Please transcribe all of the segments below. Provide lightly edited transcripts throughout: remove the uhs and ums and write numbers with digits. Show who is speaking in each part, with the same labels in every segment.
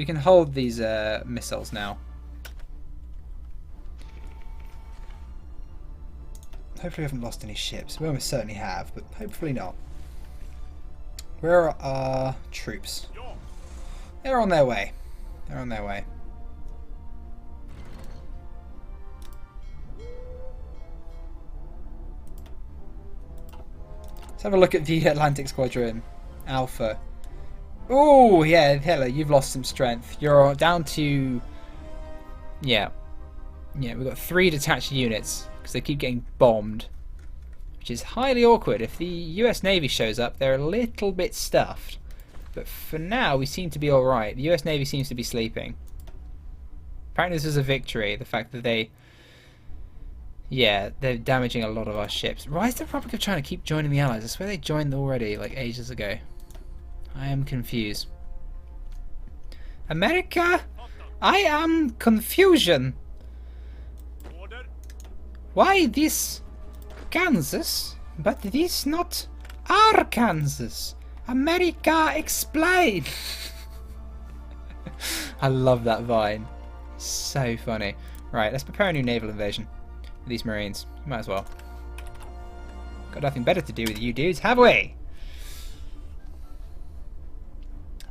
Speaker 1: We can hold these missiles now. Hopefully we haven't lost any ships. We almost certainly have, but hopefully not. Where are our troops? They're on their way. They're on their way. Let's have a look at the Atlantic Squadron. Alpha. Oh, yeah, hello, you've lost some strength. You're down to... Yeah, we've got 3 detached units because they keep getting bombed, which is highly awkward. If the US Navy shows up, they're a little bit stuffed. But for now, we seem to be alright. The US Navy seems to be sleeping. Apparently this is a victory, the fact that they... Yeah, they're damaging a lot of our ships. Why is the Republic of China keep joining the Allies? I swear they joined already, like ages ago. I am confused. America? I am confusion. Why this Kansas, but this not Arkansas? America, explain! I love that vine. So funny. Right, let's prepare a new naval invasion. These Marines. Might as well. Got nothing better to do with you dudes, have we?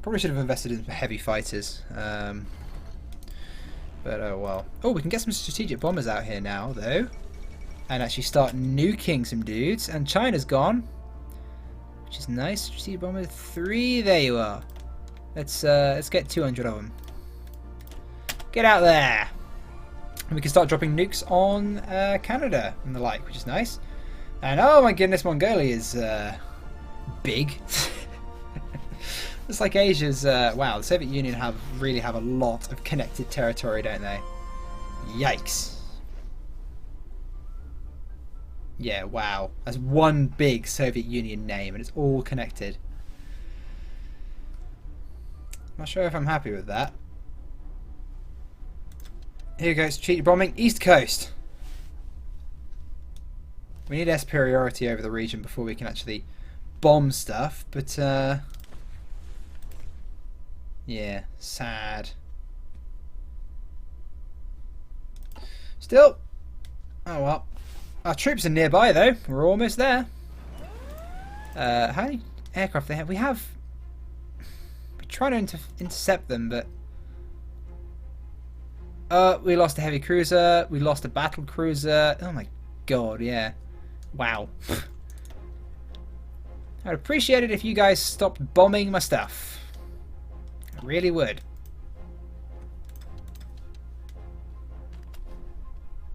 Speaker 1: Probably should have invested in heavy fighters. But oh well. Oh, we can get some strategic bombers out here now, though. And actually start nuking some dudes. And China's gone. Which is nice. Strategic bomber 3. There you are. Let's get 200 of them. Get out there! And we can start dropping nukes on Canada and the like, which is nice. And oh my goodness, Mongolia is big. It's like Asia's. Wow, the Soviet Union really have a lot of connected territory, don't they? Yikes. Yeah, wow. That's one big Soviet Union name, and it's all connected. Not sure if I'm happy with that. Here goes strategic bombing, East Coast. We need air superiority over the region before we can actually bomb stuff, but yeah, sad. Still, oh well. Our troops are nearby though. We're almost there. How many aircraft they have? We're trying to intercept them, but we lost a heavy cruiser. We lost a battle cruiser. Oh my god, yeah. Wow. I'd appreciate it if you guys stopped bombing my stuff. I really would.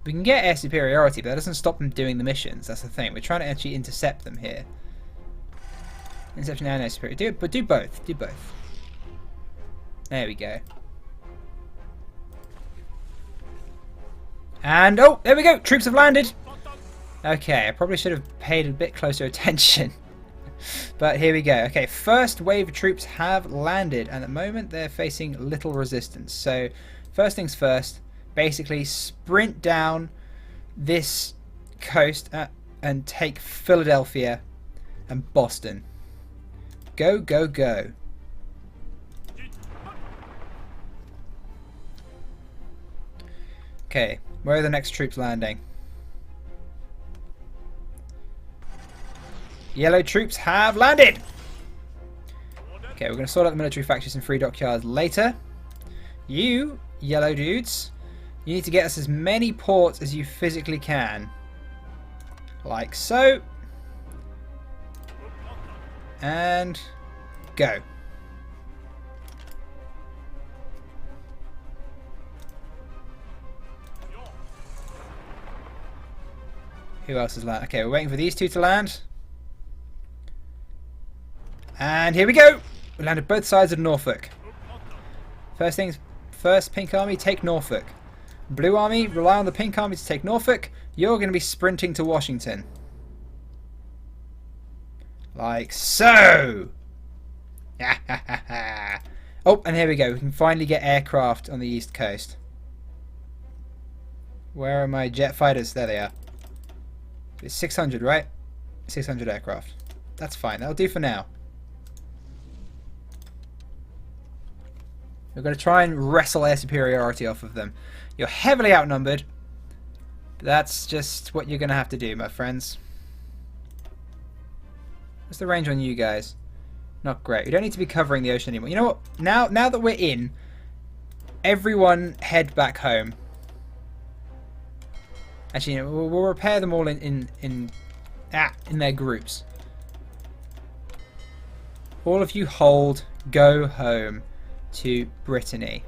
Speaker 1: We can get air superiority, but that doesn't stop them doing the missions. That's the thing. We're trying to actually intercept them here. Interception and air superiority. But do both. Do both. There we go. And, oh, there we go. Troops have landed. Okay, I probably should have paid a bit closer attention. But here we go. Okay, first wave of troops have landed. And at the moment, they're facing little resistance. So, first things first. Basically, sprint down this coast and take Philadelphia and Boston. Go, go, go. Okay, where are the next troops landing? Yellow troops have landed! Okay, we're going to sort out the military factories and free dockyards later. You, yellow dudes, you need to get us as many ports as you physically can. Like so. And go. Who else has landed? Okay, we're waiting for these two to land. And here we go! We landed both sides of Norfolk. First things first, Pink Army, take Norfolk. Blue Army, rely on the Pink Army to take Norfolk. You're going to be sprinting to Washington. Like so! Oh, and here we go. We can finally get aircraft on the East Coast. Where are my jet fighters? There they are. It's 600, right? 600 aircraft. That's fine. That'll do for now. We're going to try and wrestle air superiority off of them. You're heavily outnumbered. But that's just what you're going to have to do, my friends. What's the range on you guys? Not great. We don't need to be covering the ocean anymore. You know what? Now that we're in, everyone head back home. Actually, you know, we'll repair them all in their groups. All of you hold, go home to Brittany.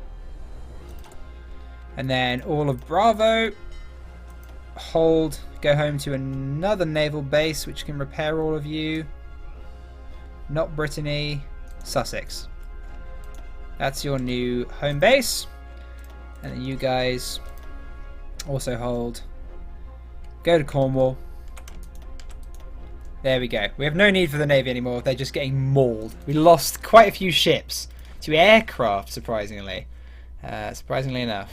Speaker 1: And then all of Bravo, hold, go home to another naval base which can repair all of you. Not Brittany, Sussex. That's your new home base. And then you guys also hold, go to Cornwall. There we go. We have no need for the Navy anymore. They're just getting mauled. We lost quite a few ships to aircraft, surprisingly. Surprisingly enough.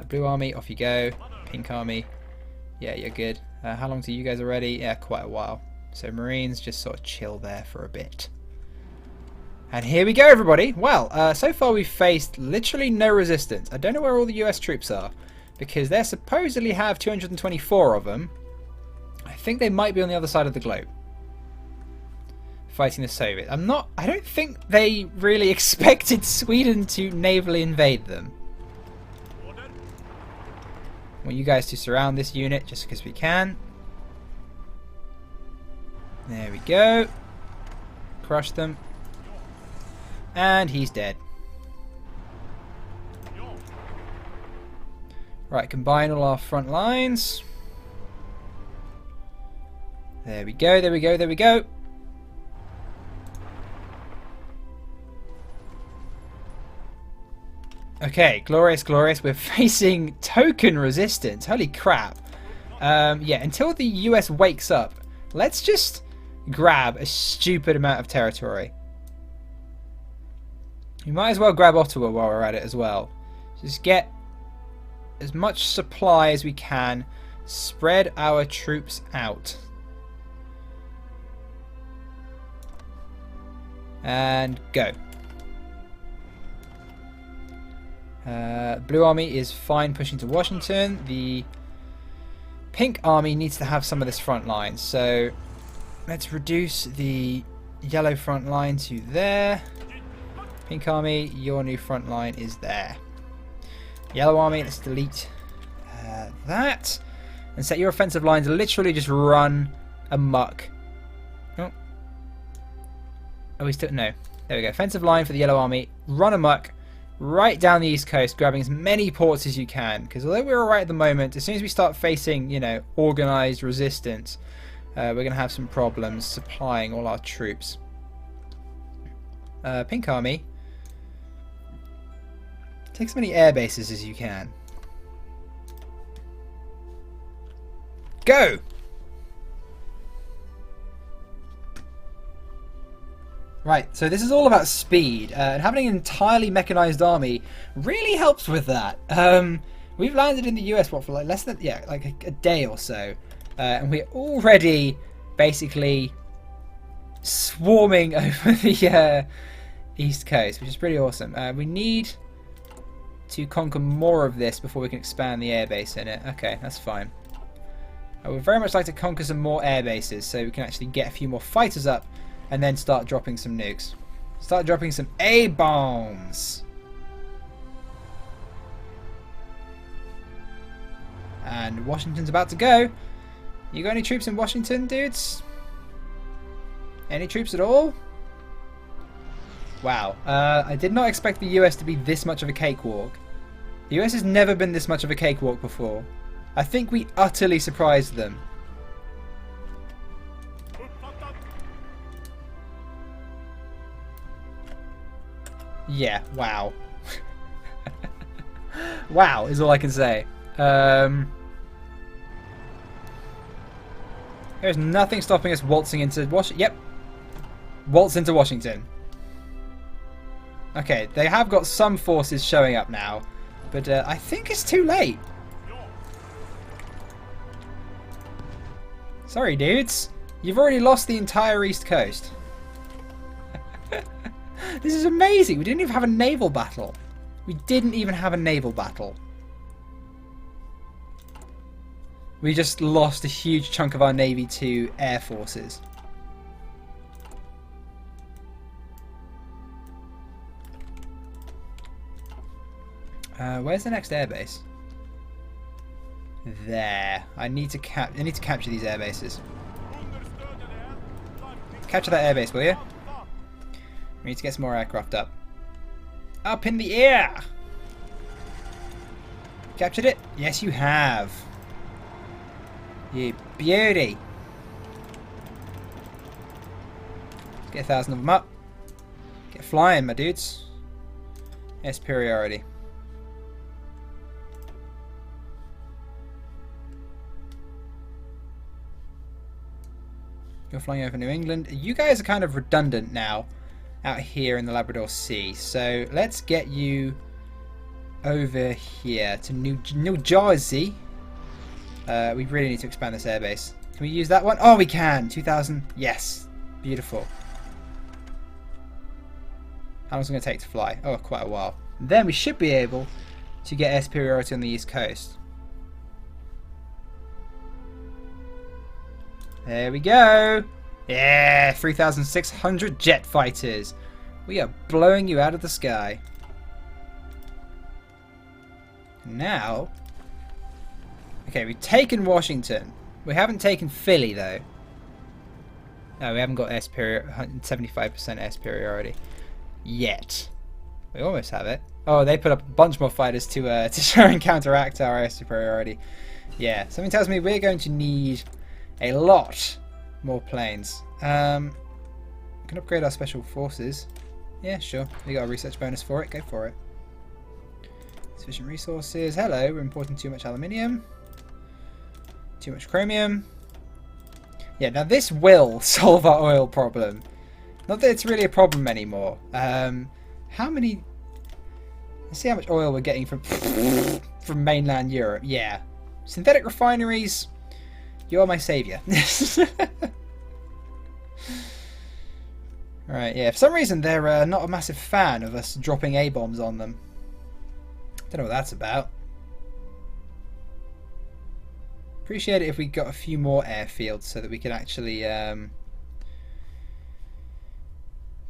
Speaker 1: Blue Army, off you go. Pink Army, yeah, you're good. How long do you guys already? Yeah, quite a while. So Marines, just sort of chill there for a bit. And here we go, everybody. Well, so far we've faced literally no resistance. I don't know where all the US troops are, because they supposedly have 224 of them. I think they might be on the other side of the globe, fighting the Soviets. I don't think they really expected Sweden to navally invade them. I want you guys to surround this unit just because we can. There we go. Crush them. And he's dead. Right, combine all our front lines. There we go, there we go, there we go. Okay, glorious, glorious. We're facing token resistance. Holy crap. Yeah, until the US wakes up, let's just grab a stupid amount of territory. We might as well grab Ottawa while we're at it as well. Just get as much supply as we can. Spread our troops out. And go. Blue Army is fine pushing to Washington. The Pink Army needs to have some of this front line. So let's reduce the yellow front line to there. Pink Army, your new front line is there. Yellow Army, let's delete that. And set your offensive lines literally just run amok. Oh, we still... No. There we go. Offensive line for the Yellow Army. Run amok. Right down the east coast, grabbing as many ports as you can. Because although we're alright at the moment, as soon as we start facing, you know, organised resistance, we're going to have some problems supplying all our troops. Pink Army. Take as many air bases as you can. Go! Right, so this is all about speed, and having an entirely mechanized army really helps with that. We've landed in the US, what, for like less than, yeah, like a day or so, and we're already basically swarming over the East Coast, which is pretty awesome. We need to conquer more of this before we can expand the airbase in it. Okay, that's fine. I would very much like to conquer some more air bases so we can actually get a few more fighters up and then start dropping some nukes. Start dropping some A-bombs. And Washington's about to go. You got any troops in Washington, dudes? Any troops at all? Wow. I did not expect the US to be this much of a cakewalk. The US has never been this much of a cakewalk before. I think we utterly surprised them. Yeah, wow. Wow is all I can say. There's nothing stopping us waltzing into Washington. Yep. Waltz into Washington. Okay, they have got some forces showing up now, but I think it's too late. Sorry, dudes. You've already lost the entire East Coast. This is amazing. We didn't even have a naval battle. We didn't even have a naval battle. We just lost a huge chunk of our navy to air forces. Where's the next airbase? There. I need to capture these air bases. Capture that airbase, will you? We need to get some more aircraft up. Up in the air! Captured it? Yes, you have. You beauty. Get 1,000 of them up. Get flying, my dudes. Air superiority. You're flying over New England. You guys are kind of redundant now out here in the Labrador Sea. So let's get you over here to New Jersey. We really need to expand this airbase. Can we use that one? Oh, we can. 2,000. Yes. Beautiful. How long is it going to take to fly? Oh, quite a while. Then we should be able to get air superiority on the East Coast. There we go. Yeah, 3,600 jet fighters. We are blowing you out of the sky. Now, okay, we've taken Washington. We haven't taken Philly though. No, we haven't got air superior 75% air superiority yet. We almost have it. Oh, they put up a bunch more fighters to try and counteract our air superiority. Yeah, something tells me we're going to need a lot more planes. We can upgrade our special forces. Yeah, sure. We got a research bonus for it. Go for it. Sufficient resources. Hello, we're importing too much aluminium. Too much chromium. Yeah, now this will solve our oil problem. Not that it's really a problem anymore. How many... Let's see how much oil we're getting from mainland Europe. Yeah. Synthetic refineries... You're my saviour. Right, yeah. For some reason, they're not a massive fan of us dropping A-bombs on them. Don't know what that's about. Appreciate it if we got a few more airfields so that we can actually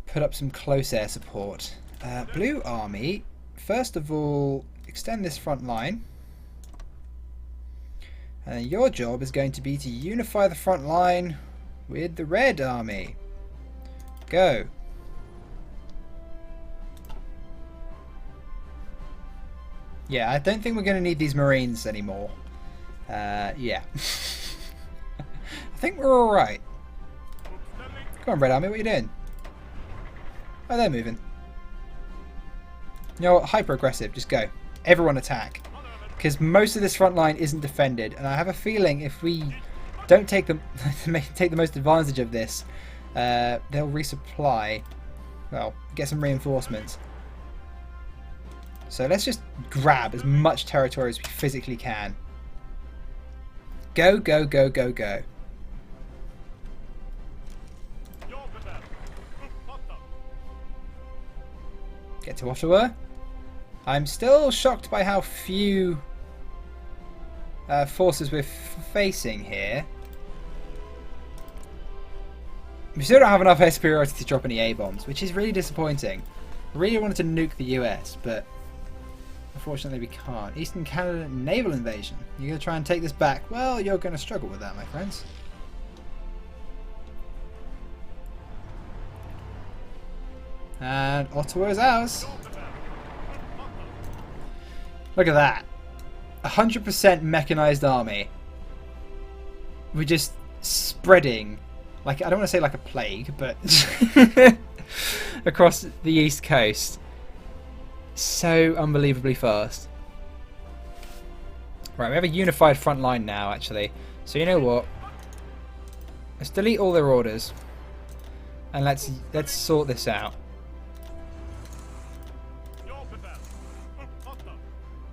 Speaker 1: put up some close air support. Blue Army, first of all, extend this front line. And your job is going to be to unify the front line with the Red Army. Go. Yeah, I don't think we're going to need these Marines anymore. Yeah. I think we're alright. Come on, Red Army, what are you doing? Oh, they're moving. You know what? Hyper aggressive, just go. Everyone attack. Because most of this front line isn't defended, and I have a feeling if we don't take the most advantage of this, they'll resupply. Well, get some reinforcements. So let's just grab as much territory as we physically can. Go, go, go, go, go. Get to Ottawa. I'm still shocked by how few forces we're facing here. We still don't have enough air superiority to drop any A-bombs, which is really disappointing. I really wanted to nuke the US, but unfortunately we can't. Eastern Canada naval invasion. You're going to try and take this back? Well, you're going to struggle with that, my friends. And Ottawa is ours. Look at that. 100% mechanized army. We're just spreading, like, I don't want to say like a plague, but across the East Coast. So unbelievably fast. Right, we have a unified front line now, actually. So you know what? Let's delete all their orders. And let's sort this out.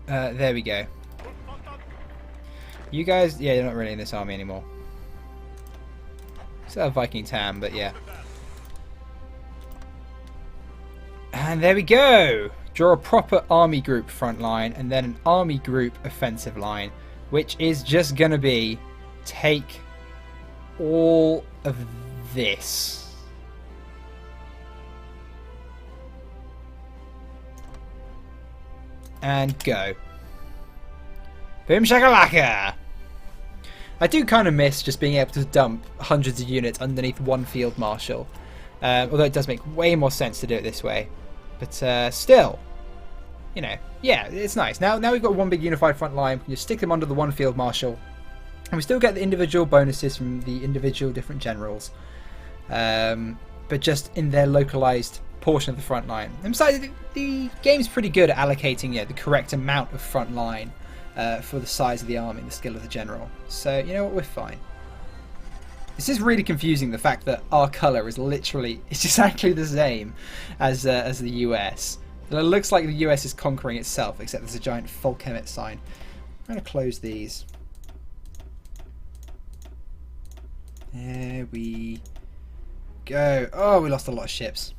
Speaker 1: There we go. You guys, yeah, you're not really in this army anymore. Still have Viking Tam, but yeah. And there we go. Draw a proper army group front line and then an army group offensive line, which is just going to be take all of this. And go. Boom shakalaka! I do kind of miss just being able to dump hundreds of units underneath one field marshal. Although it does make way more sense to do it this way. But still, you know, yeah, it's nice. Now we've got one big unified front line. We can just stick them under the one field marshal. And we still get the individual bonuses from the individual different generals. But just in their localized portion of the front line. And besides, the game's pretty good at allocating the correct amount of front line for the size of the army and the skill of the general. So, you know what, we're fine. This is really confusing, the fact that our colour is literally, it's exactly the same as the US. It looks like the US is conquering itself, except there's a giant Volkemmet sign. I'm going to close these. There we go. Oh, we lost a lot of ships.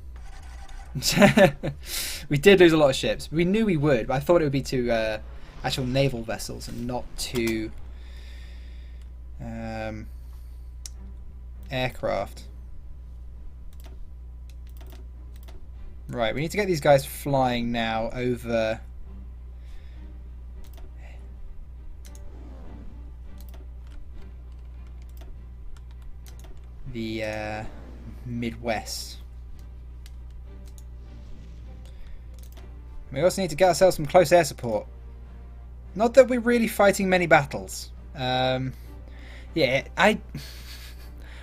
Speaker 1: We did lose a lot of ships. We knew we would, but I thought it would be to actual naval vessels and not to aircraft. Right, we need to get these guys flying now over the Midwest. We also need to get ourselves some close air support. Not that we're really fighting many battles. Yeah,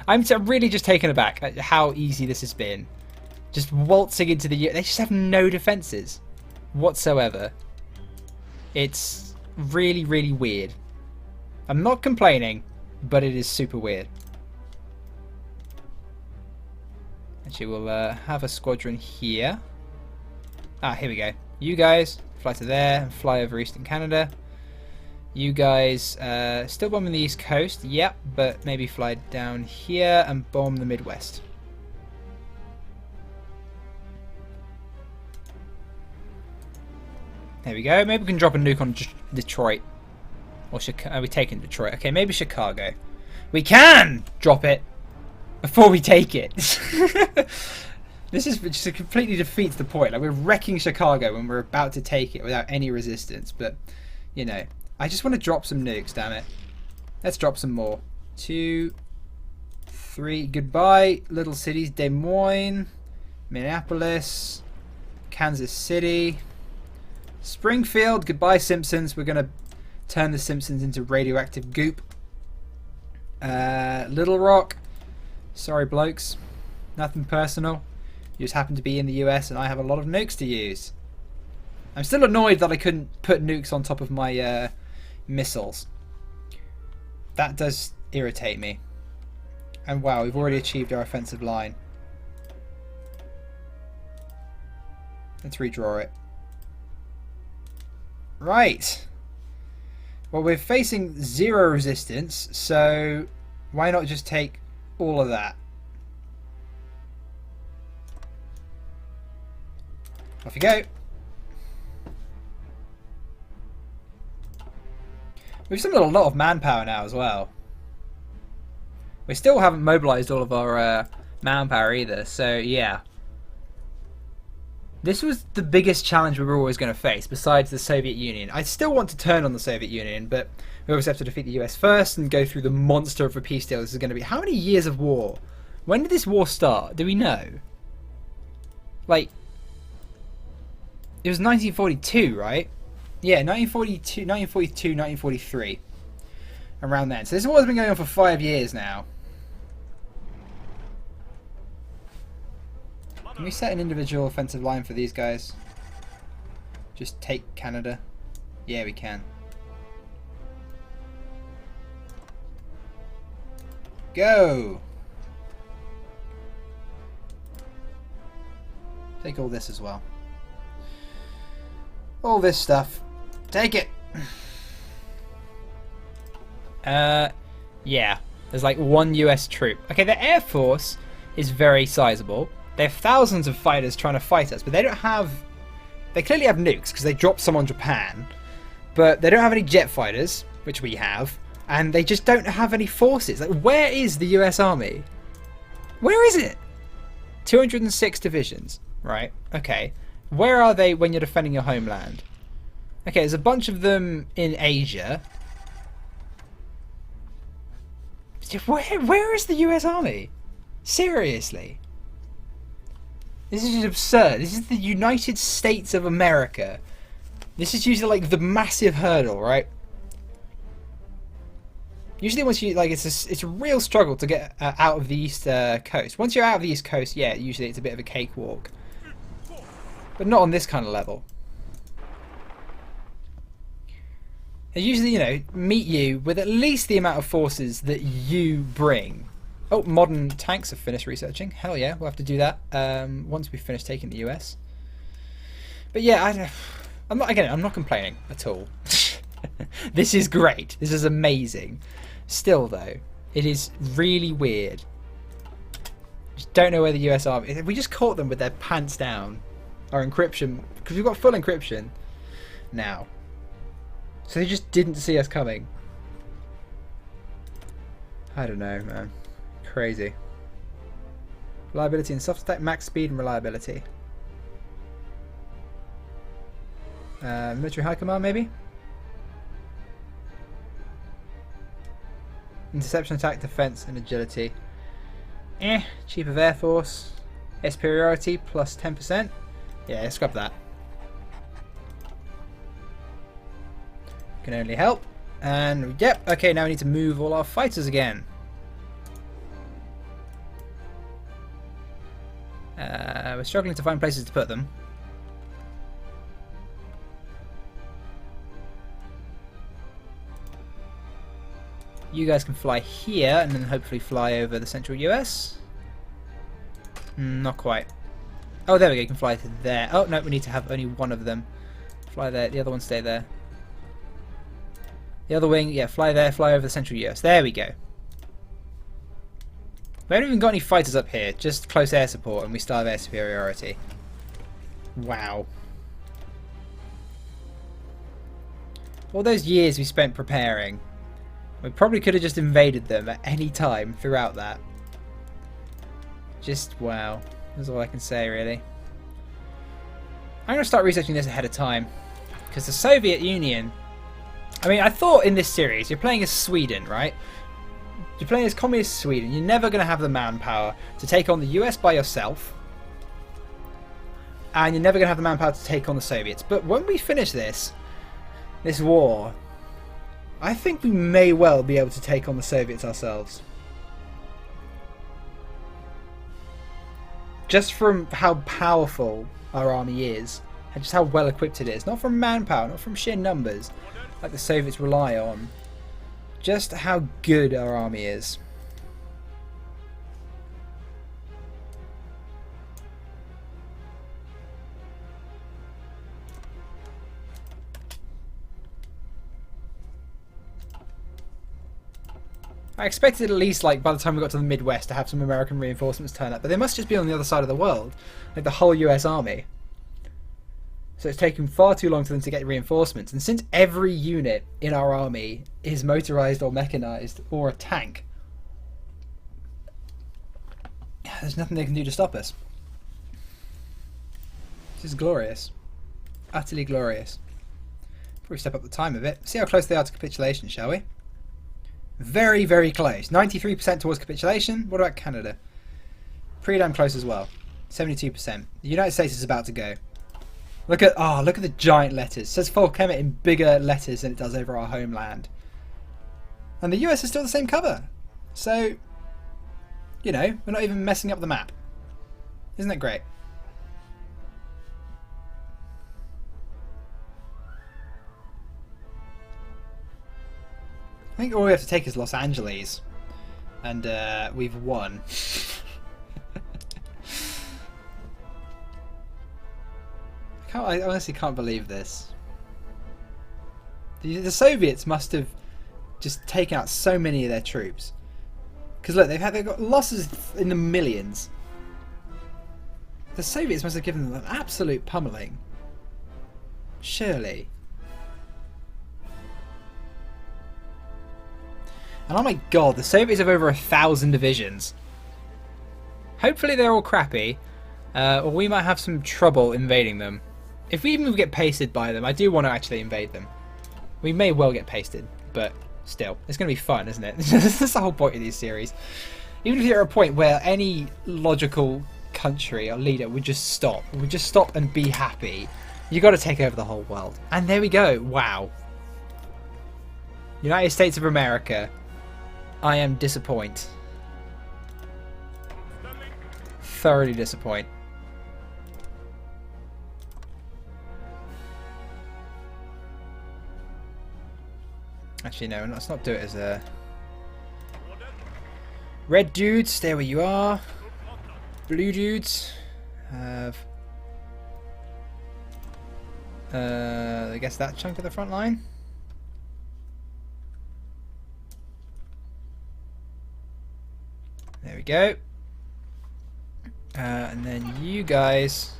Speaker 1: I'm really just taken aback at how easy this has been. Just waltzing into the... They just have no defences whatsoever. It's really, really weird. I'm not complaining, but it is super weird. Actually, we'll have a squadron here. Ah, here we go. You guys fly to there and fly over Eastern Canada. You guys still bombing the East Coast, yep, but maybe fly down here and bomb the Midwest. There we go. Maybe we can drop a nuke on Detroit. Or are we taking Detroit? Okay, maybe Chicago. We can drop it before we take it. This is just completely defeats the point. Like, we're wrecking Chicago when we're about to take it without any resistance. But, you know, I just want to drop some nukes, damn it. Let's drop some more. 2, 3. Goodbye, little cities. Des Moines, Minneapolis, Kansas City, Springfield. Goodbye, Simpsons. We're going to turn the Simpsons into radioactive goop. Little Rock. Sorry, blokes. Nothing personal. You just happen to be in the US and I have a lot of nukes to use. I'm still annoyed that I couldn't put nukes on top of my missiles. That does irritate me. And wow, we've already achieved our offensive line. Let's redraw it. Right. Well, we're facing 0 resistance, so why not just take all of that? Off you go. We've still got a lot of manpower now as well. We still haven't mobilized all of our manpower either, so yeah. This was the biggest challenge we were always going to face, besides the Soviet Union. I still want to turn on the Soviet Union, but we always have to defeat the US first and go through the monster of a peace deal this is going to be. How many years of war? When did this war start? Do we know? Like, it was 1942, right? Yeah, 1942, 1943. Around then. So this war's been going on for 5 years now. Can we set an individual offensive line for these guys? Just take Canada? Yeah, we can. Go! Take all this as well. All this stuff. Take it! Yeah. There's like 1 US troop. Okay, the Air Force is very sizable. They have thousands of fighters trying to fight us, but they don't have... They clearly have nukes, because they dropped some on Japan. But they don't have any jet fighters, which we have. And they just don't have any forces. Like, where is the US Army? Where is it? 206 divisions. Right, okay. Where are they when you're defending your homeland? Okay, there's a bunch of them in Asia. Where is the US Army? Seriously. This is just absurd. This is the United States of America. This is usually like the massive hurdle, right? Usually once you, like, it's a real struggle to get out of the East Coast. Once you're out of the East Coast, yeah, usually it's a bit of a cakewalk. But not on this kind of level. They usually, you know, meet you with at least the amount of forces that you bring. Oh, modern tanks have finished researching. Hell yeah, we'll have to do that once we finish taking the US. But yeah, I'm not complaining at all. This is great. This is amazing. Still though, it is really weird. Just don't know where the US Army... We just caught them with their pants down. Our encryption, because we've got full encryption now. So they just didn't see us coming. I don't know, man. Crazy. Reliability and soft attack, max speed and reliability. Military high command, maybe? Interception, attack, defense, and agility. Chief of Air Force. Superiority plus 10%. Yeah, let's grab that. Can only help. And yep, okay, now we need to move all our fighters again. We're struggling to find places to put them. You guys can fly here and then hopefully fly over the central US. Not quite. Oh, there we go, you can fly to there. Oh, no, we need to have only one of them. Fly there, the other one stay there. The other wing, yeah, fly there, fly over the central US. There we go. We haven't even got any fighters up here, just close air support and we still have air superiority. Wow. All those years we spent preparing, we probably could have just invaded them at any time throughout that. Just wow. That's all I can say, really. I'm going to start researching this ahead of time. Because the Soviet Union... I mean, I thought in this series, you're playing as Sweden, right? You're playing as communist Sweden. You're never going to have the manpower to take on the US by yourself. And you're never going to have the manpower to take on the Soviets. But when we finish this war, I think we may well be able to take on the Soviets ourselves. Just from how powerful our army is, and just how well equipped it is. Not from manpower, not from sheer numbers, like the Soviets rely on. Just how good our army is. I expected at least, like, by the time we got to the Midwest to have some American reinforcements turn up, but they must just be on the other side of the world, like the whole US Army. So it's taken far too long for them to get reinforcements, and since every unit in our army is motorized or mechanized or a tank, there's nothing they can do to stop us. This is glorious. Utterly glorious. Probably step up the time a bit. See how close they are to capitulation, shall we? Very, very close. 93% towards capitulation. What about Canada? Pretty damn close as well. 72%. The United States is about to go. Look at the giant letters. It says Full Kemet in bigger letters than it does over our homeland. And the US is still the same cover. So, you know, we're not even messing up the map. Isn't that great? I think all we have to take is Los Angeles, and we've won. I honestly can't believe this. The Soviets must have just taken out so many of their troops. Because look, they've got losses in the millions. The Soviets must have given them an absolute pummeling. Surely. And oh my god, the Soviets have over 1,000 divisions. Hopefully they're all crappy, or we might have some trouble invading them. If we even get pasted by them, I do want to actually invade them. We may well get pasted, but still, it's going to be fun, isn't it? That's the whole point of these series. Even if you're at a point where any logical country or leader would just stop and be happy, you got to take over the whole world. And there we go. Wow. United States of America. I am disappointed. Thoroughly disappointed. Actually, no, let's not do it as a... Red dudes, stay where you are. Blue dudes have... I guess that chunk of the front line. There we go. And then you guys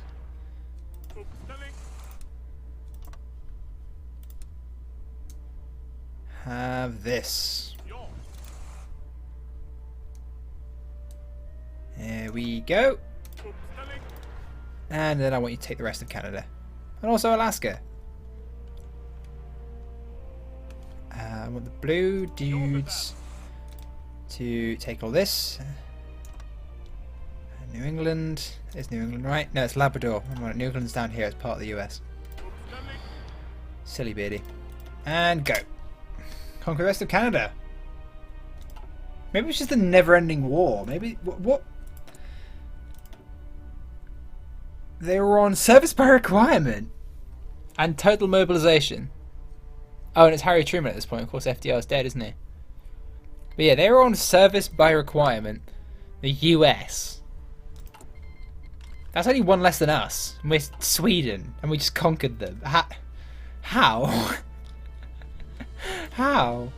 Speaker 1: have this. There we go. And then I want you to take the rest of Canada. And also Alaska. I want the blue dudes to take all this. New England. It's New England, right? No, it's Labrador. New England's down here as part of the US. Silly Beardy. And go. Conquer the rest of Canada. Maybe it's just a never-ending war. Maybe... What? They were on service by requirement. And total mobilization. Oh, and it's Harry Truman at this point. Of course, FDR's dead, isn't he? But yeah, they were on service by requirement. The US. That's only one less than us. And we're Sweden. And we just conquered them. How? How?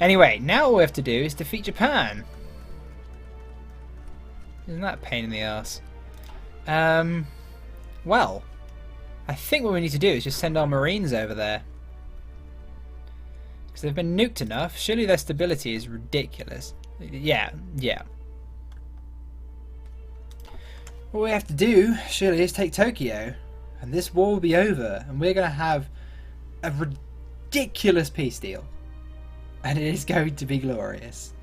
Speaker 1: Anyway, now all we have to do is defeat Japan. Isn't that a pain in the ass? Well, I think what we need to do is just send our Marines over there. Because they've been nuked enough. Surely their stability is ridiculous. Yeah. What we have to do, surely, is take Tokyo. And this war will be over. And we're going to have a ridiculous peace deal. And it is going to be glorious.